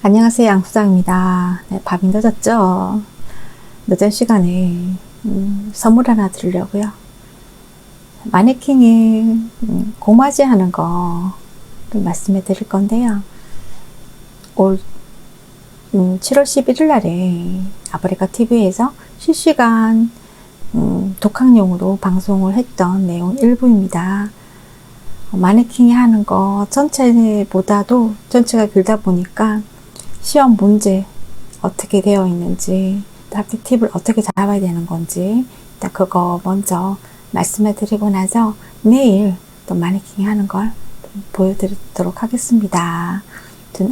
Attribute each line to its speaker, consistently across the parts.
Speaker 1: 안녕하세요, 양수장입니다. 네, 밤이 늦었죠? 늦은 시간에 선물 하나 드리려고요. 마네킹이 고마지 하는 거 말씀해 드릴 건데요. 올 7월 11일 날에 아프리카 TV에서 실시간 독학용으로 방송을 했던 내용 일부입니다. 마네킹이 하는 거 전체보다도 전체가 길다 보니까 시험 문제 어떻게 되어 있는지, 학습 팁을 어떻게 잡아야 되는 건지, 일단 그거 먼저 말씀해 드리고 나서 내일 또 마네킹 하는 걸 보여드리도록 하겠습니다.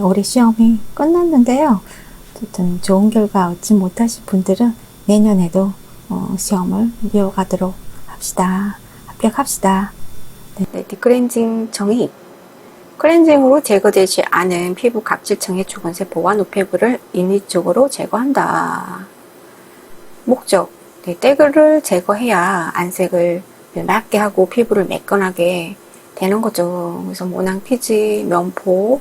Speaker 1: 올해 시험이 끝났는데요. 어쨌든 좋은 결과 얻지 못하신 분들은 내년에도 시험을 이어가도록 합시다. 합격합시다. 네, 딥클렌징 정의. 클렌징으로 제거되지 않은 피부 각질층의 죽은 세포와 노폐물을 인위적으로 제거한다. 목적, 때를 제거해야 안색을 맑게 하고 피부를 매끈하게 되는 거죠. 그래서 모낭 피지, 면포,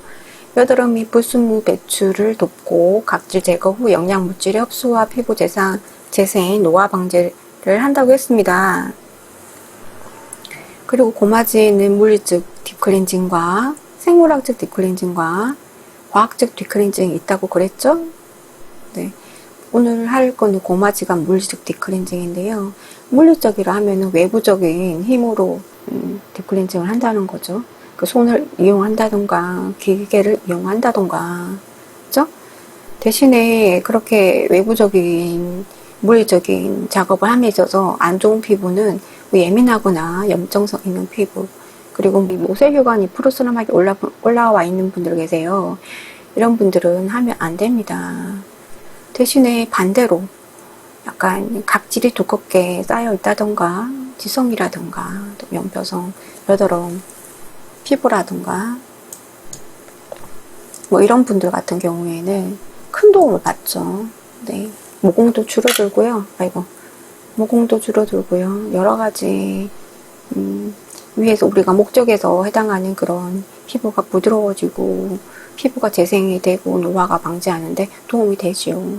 Speaker 1: 뼈드러미, 불순물 배출을 돕고 각질 제거 후 영양 물질의 흡수와 피부 재생의 노화 방지를 한다고 했습니다. 그리고 고마지에는 물리적 딥클렌징과 생물학적 딥클렌징과 과학적 딥클렌징이 있다고 그랬죠? 네. 오늘 할 거는 고마지가 물리적 딥클렌징인데요. 물리적이라 하면은 외부적인 힘으로 딥클렌징을 한다는 거죠. 그 손을 이용한다던가 기계를 이용한다던가, 그죠? 대신에 그렇게 외부적인 물리적인 작업을 함에 있어서 안 좋은 피부는 예민하거나 염증성 있는 피부, 그리고 모세혈관이 푸르스름하게 올라와 있는 분들 계세요. 이런 분들은 하면 안 됩니다. 대신에 반대로 약간 각질이 두껍게 쌓여 있다던가 지성이라던가 또 면표성, 뼈더럼 피부라던가 이런 분들 같은 경우에는 큰 도움을 받죠. 네. 모공도 줄어들고요. 모공도 줄어들고요. 여러 가지 위에서 우리가 목적에서 해당하는 그런 피부가 부드러워지고 피부가 재생이 되고 노화가 방지하는데 도움이 되지요.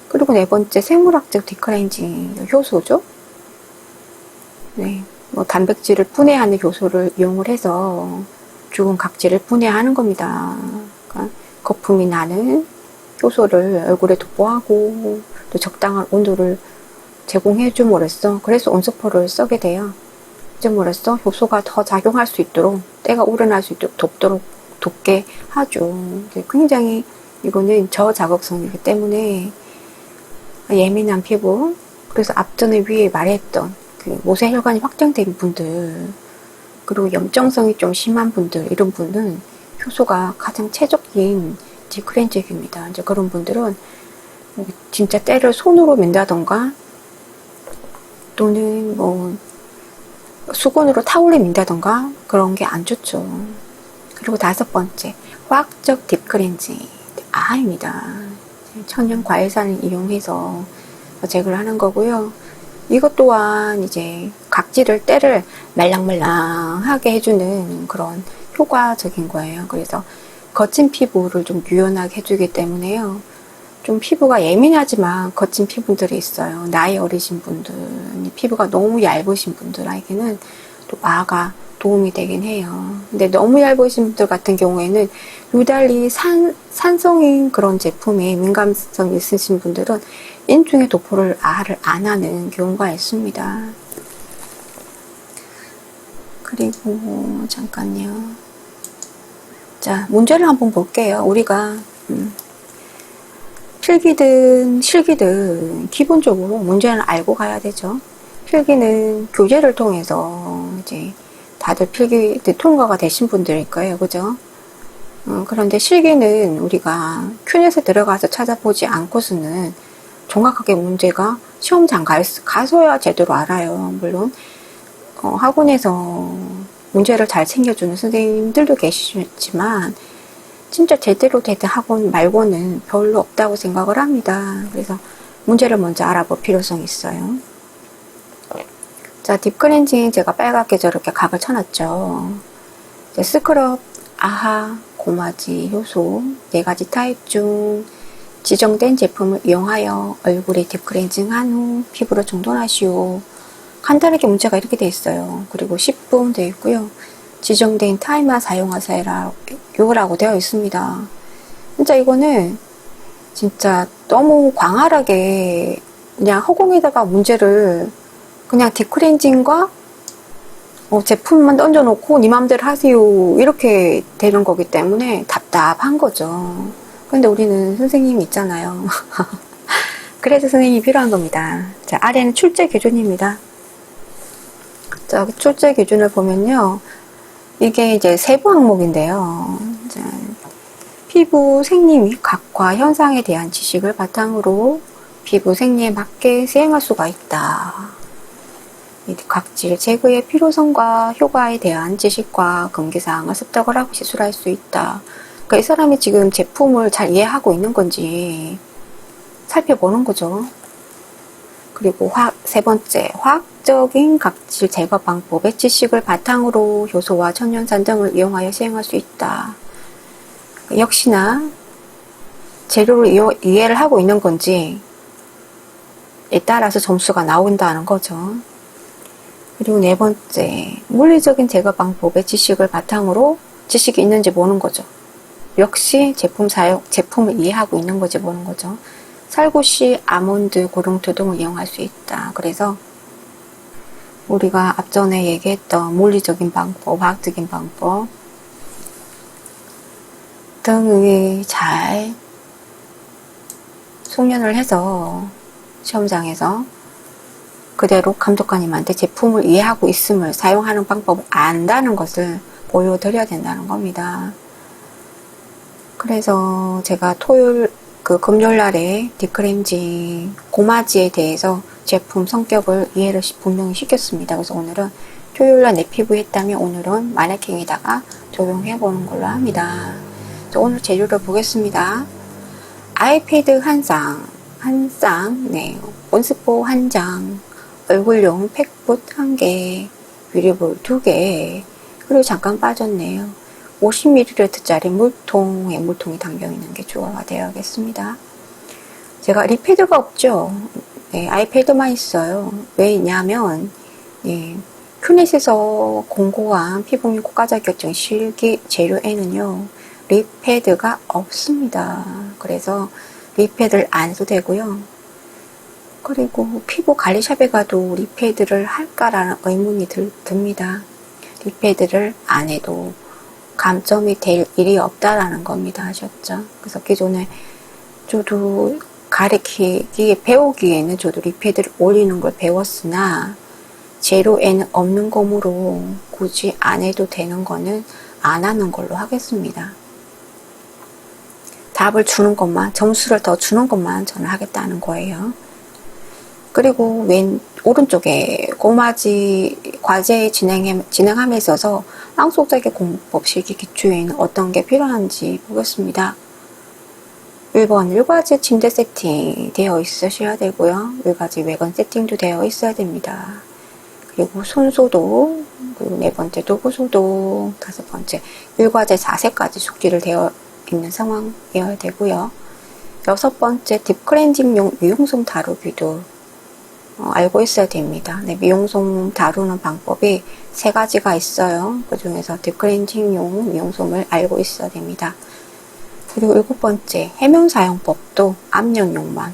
Speaker 1: 그리고 네 번째, 생물학적 딥클렌징 효소죠. 네, 단백질을 분해하는 효소를 이용을 해서 죽은 각질을 분해하는 겁니다. 그러니까 거품이 나는 효소를 얼굴에 도포하고 또 적당한 온도를 제공해 줌으로써 그래서 온수포를 쓰게 돼요. 줌으로써 효소가 더 작용할 수 있도록 때가 우러날 수 있도록 돕게 하죠. 굉장히 이거는 저자극성이기 때문에 예민한 피부, 그래서 앞전에 위에 말했던 그 모세혈관이 확장된 분들, 그리고 염증성이 좀 심한 분들, 이런 분은 효소가 가장 최적인 딥클렌징입니다. 이제 그런 분들은 진짜 때를 손으로 민다던가 또는 수건으로 타올에 민다던가 그런 게 안 좋죠. 그리고 다섯 번째, 화학적 딥클렌징 아입니다. 천연 과일산을 이용해서 제거를 하는 거고요. 이것 또한 이제 각질을 때를 말랑말랑하게 해주는 그런 효과적인 거예요. 그래서 거친 피부를 좀 유연하게 해주기 때문에요. 좀 피부가 예민하지만 거친 피부들이 있어요. 나이 어리신 분들, 피부가 너무 얇으신 분들에게는 또 아가 도움이 되긴 해요. 근데 너무 얇으신 분들 같은 경우에는 유달리 산성인 그런 제품에 민감성이 있으신 분들은 인중에 도포를 안 하는 경우가 있습니다. 그리고 잠깐요. 자, 문제를 한번 볼게요. 우리가 필기든 실기든 기본적으로 문제는 알고 가야 되죠. 필기는 교재를 통해서 이제 다들 필기 통과가 되신 분들일 거예요. 그죠? 그런데 실기는 우리가 큐넷에 들어가서 찾아보지 않고서는 정확하게 문제가 시험장 가서야 제대로 알아요. 물론 학원에서 문제를 잘 챙겨주는 선생님들도 계시지만 진짜 제대로 된 학원 말고는 별로 없다고 생각을 합니다. 그래서 문제를 먼저 알아볼 필요성이 있어요. 자, 딥클렌징 제가 빨갛게 저렇게 각을 쳐놨죠. 스크럽, 아하, 고마지, 효소 4가지 타입 중 지정된 제품을 이용하여 얼굴에 딥클렌징한 후 피부를 정돈하시오. 간단하게 문제가 이렇게 돼 있어요. 그리고 10분 되어 있고요. 지정된 타입만 사용하세요라고 되어 있습니다. 진짜 이거는 진짜 너무 광활하게 그냥 허공에다가 문제를 그냥 딥클렌징과 제품만 던져놓고 니 맘대로 하세요 이렇게 되는 거기 때문에 답답한 거죠. 근데 우리는 선생님이 있잖아요. 그래서 선생님이 필요한 겁니다. 자, 아래는 출제 기준입니다. 자, 출제 기준을 보면요. 이게 이제 세부 항목인데요. 자, 피부 생리 및 각과 현상에 대한 지식을 바탕으로 피부 생리에 맞게 시행할 수가 있다. 각질 제거의 필요성과 효과에 대한 지식과 금기사항을 습득을 하고 시술할 수 있다. 그러니까 이 사람이 지금 제품을 잘 이해하고 있는 건지 살펴보는 거죠. 그리고 세 번째, 화학적인 각질 제거 방법의 지식을 바탕으로 효소와 천연산 등을 이용하여 시행할 수 있다. 역시나 재료를 이해를 하고 있는 건지에 따라서 점수가 나온다는 거죠. 그리고 네 번째, 물리적인 제거 방법의 지식을 바탕으로 지식이 있는지 보는 거죠. 역시 제품을 이해하고 있는 건지 보는 거죠. 살구씨, 아몬드, 고롱토 등을 이용할 수 있다. 그래서 우리가 앞전에 얘기했던 물리적인 방법, 화학적인 방법 등을 잘 숙련을 해서 시험장에서 그대로 감독관님한테 제품을 이해하고 있음을 사용하는 방법을 안다는 것을 보여드려야 된다는 겁니다. 그래서 제가 금요일 날에 딥클렌징 고마지에 대해서 제품 성격을 이해를 분명히 시켰습니다. 그래서 오늘은 토요일 날 내 피부 했다면 오늘은 마네킹에다가 적용해 보는 걸로 합니다. 오늘 재료를 보겠습니다. 아이패드 한 쌍, 네, 온스포 한 장, 얼굴용 팩붓 1개, 뷰리볼 2개, 그리고 잠깐 빠졌네요. 50ml짜리 물통이 담겨있는 게 주어가 되어야겠습니다. 제가 립패드가 없죠. 네, 아이패드만 있어요. 왜냐면 큐넷에서 공고한 피부 및 고가 자격증 실기 재료에는요. 립패드가 없습니다. 그래서 립패드를 안 써도 되고요. 그리고 피부 관리샵에 가도 립패드를 할까라는 의문이 듭니다. 립패드를 안 해도 감점이 될 일이 없다라는 겁니다. 아셨죠? 그래서 기존에 저도 배우기에는 저도 립패드를 올리는 걸 배웠으나 재료에는 없는 거므로 굳이 안 해도 되는 거는 안 하는 걸로 하겠습니다. 답을 주는 것만, 점수를 더 주는 것만 저는 하겠다는 거예요. 그리고 오른쪽에 고마지 과제 진행함에 있어서 쌍속자계 공법 실기 기초에는 어떤 게 필요한지 보겠습니다. 1번 일과지 침대 세팅 되어 있으셔야 되고요. 일과지 외관 세팅도 되어 있어야 됩니다. 그리고 손소독, 그리고 네 번째 도구 소독, 다섯 번째 일과제 자세까지 숙지를 되어 있는 상황이어야 되고요. 여섯 번째 딥클렌징용 미용솜 다루기도 알고 있어야 됩니다. 네, 미용솜 다루는 방법이 3가지가 있어요. 그 중에서 딥클렌징용 미용솜을 알고 있어야 됩니다. 그리고 7번째 해명 사용법도 압력용만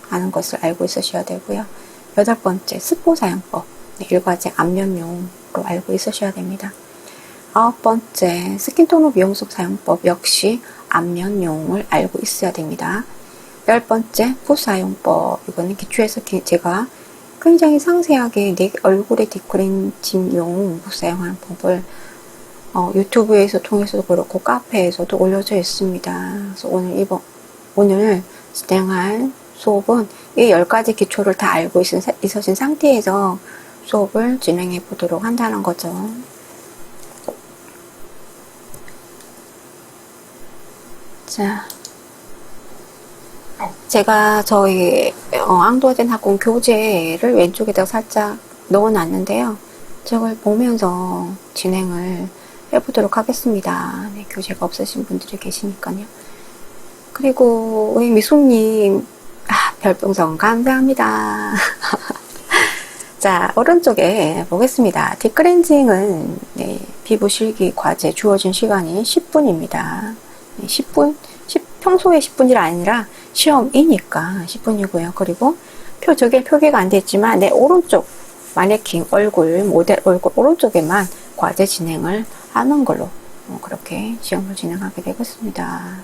Speaker 1: 아는 것을 알고 있으셔야 되고요. 8번째 스포 사용법, 일과제 압력용으로 알고 있으셔야 됩니다. 9번째 스킨토너 미용솜 사용법 역시 압력용을 알고 있어야 됩니다. 10번째 붓 사용법, 이거는 기초에서 제가 굉장히 상세하게 내 얼굴에 딥클렌징용 붓 사용하는 법을 유튜브에서 통해서도 그렇고 카페에서도 올려져 있습니다. 그래서 오늘 진행할 수업은 이 10가지 기초를 다 알고 있으신 상태에서 수업을 진행해 보도록 한다는 거죠. 자, 제가 저희 앙도아젠 학원 교재를 왼쪽에다가 살짝 넣어놨는데요. 저걸 보면서 진행을 해보도록 하겠습니다. 네, 교재가 없으신 분들이 계시니까요. 그리고 우리 미숙님 별풍선 감사합니다. 자, 오른쪽에 보겠습니다. 딥클렌징은 네, 피부 실기 과제 주어진 시간이 10분입니다. 10분? 평소에 10분이 아니라 시험이니까 10분이고요. 그리고 저게 표기가 안 됐지만 내 오른쪽 마네킹 얼굴, 모델 얼굴 오른쪽에만 과제 진행을 하는 걸로 그렇게 시험을 진행하게 되겠습니다.